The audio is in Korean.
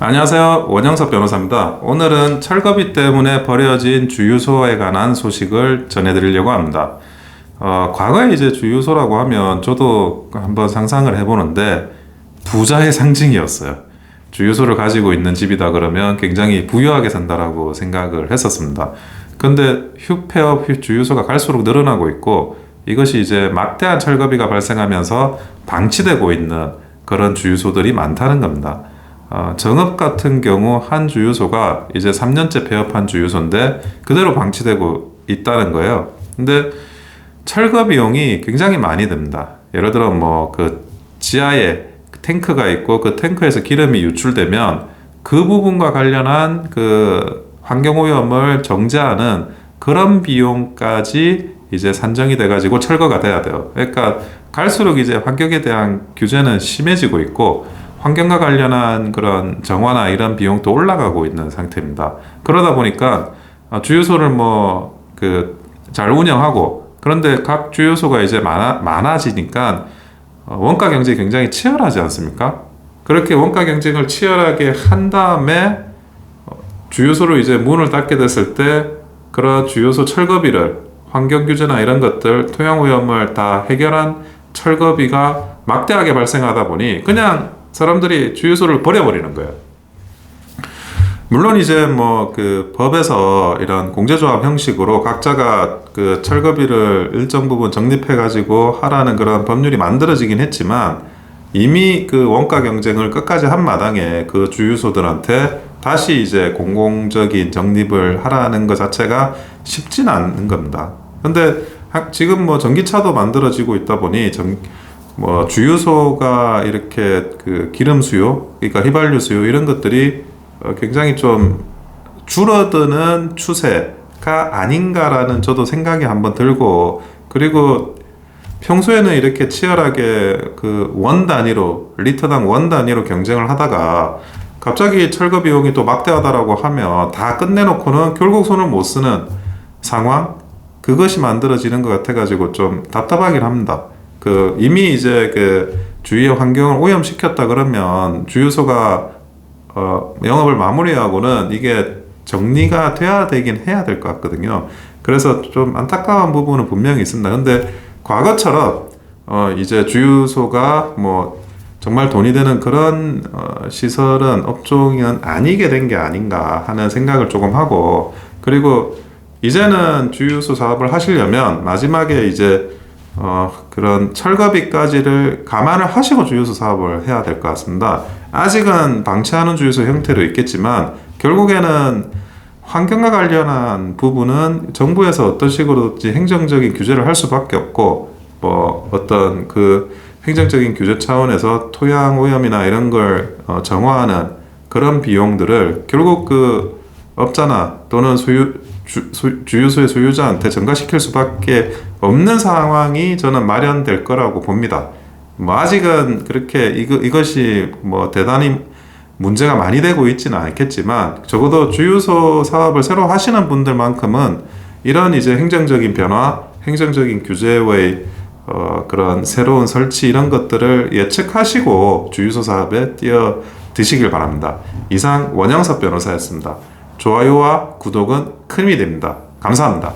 안녕하세요. 원영석 변호사입니다. 오늘은 철거비 때문에 버려진 주유소에 관한 소식을 전해드리려고 합니다. 과거에 이제 주유소라고 하면 저도 한번 상상을 해보는데 부자의 상징이었어요. 주유소를 가지고 있는 집이다 그러면 굉장히 부유하게 산다라고 생각을 했었습니다. 근데 휴폐업 주유소가 갈수록 늘어나고 있고 이것이 이제 막대한 철거비가 발생하면서 방치되고 있는 그런 주유소들이 많다는 겁니다. 정읍 같은 경우 한 주유소가 이제 3년째 폐업한 주유소인데 그대로 방치되고 있다는 거예요. 근데 철거 비용이 굉장히 많이 듭니다. 예를 들어 뭐 그 지하에 탱크가 있고 그 탱크에서 기름이 유출되면 그 부분과 관련한 그 환경오염을 정제하는 그런 비용까지 이제 산정이 돼가지고 철거가 돼야 돼요. 그러니까 갈수록 이제 환경에 대한 규제는 심해지고 있고 환경과 관련한 그런 정화나 이런 비용도 올라가고 있는 상태입니다. 그러다 보니까 주유소를 뭐 그 잘 운영하고 그런데 각 주유소가 이제 많아지니까 원가 경쟁이 굉장히 치열하지 않습니까? 그렇게 원가 경쟁을 치열하게 한 다음에 주유소로 이제 문을 닫게 됐을 때 그런 주유소 철거비를 환경 규제나 이런 것들 토양 오염을 다 해결한 철거비가 막대하게 발생하다 보니 그냥 사람들이 주유소를 버려버리는 거예요. 물론 이제 뭐 그 법에서 이런 공제조합 형식으로 각자가 그 철거비를 일정 부분 적립해가지고 하라는 그런 법률이 만들어지긴 했지만 이미 그 원가 경쟁을 끝까지 한 마당에 그 주유소들한테 다시 이제 공공적인 적립을 하라는 것 자체가 쉽진 않은 겁니다. 근데 지금 뭐 전기차도 만들어지고 있다 보니 뭐 주유소가 이렇게 그 기름 수요, 그러니까 휘발유 수요 이런 것들이 굉장히 좀 줄어드는 추세가 아닌가라는 저도 생각이 한번 들고 그리고 평소에는 이렇게 치열하게 그 원 단위로 리터당 원 단위로 경쟁을 하다가 갑자기 철거 비용이 또 막대하다라고 하면 다 끝내놓고는 결국 손을 못 쓰는 상황 그것이 만들어지는 것 같아가지고 좀 답답하긴 합니다. 그 이미 이제 그 주위의 환경을 오염시켰다 그러면 주유소가 영업을 마무리하고는 이게 정리가 돼야 되긴 해야 될 것 같거든요. 그래서 좀 안타까운 부분은 분명히 있습니다. 근데 과거처럼 이제 주유소가 뭐 정말 돈이 되는 그런 시설은 업종은 아니게 된 게 아닌가 하는 생각을 조금 하고 그리고 이제는 주유소 사업을 하시려면 마지막에 이제 그런 철거비까지를 감안을 하시고 주유소 사업을 해야 될 것 같습니다. 아직은 방치하는 주유소 형태로 있겠지만 결국에는 환경과 관련한 부분은 정부에서 어떤 식으로든지 행정적인 규제를 할 수밖에 없고 뭐 어떤 그 행정적인 규제 차원에서 토양 오염이나 이런 걸 정화하는 그런 비용들을 결국 그 업자나 또는 주유소의 소유자한테 전가시킬 수밖에 없는 상황이 저는 마련될 거라고 봅니다. 뭐 아직은 그렇게 이것이 뭐 대단히 문제가 많이 되고 있지는 않겠지만 적어도 주유소 사업을 새로 하시는 분들만큼은 이런 이제 행정적인 변화, 행정적인 규제의 그런 새로운 설치 이런 것들을 예측하시고 주유소 사업에 뛰어드시길 바랍니다. 이상 원영석 변호사였습니다. 좋아요와 구독은 큰 힘이 됩니다. 감사합니다.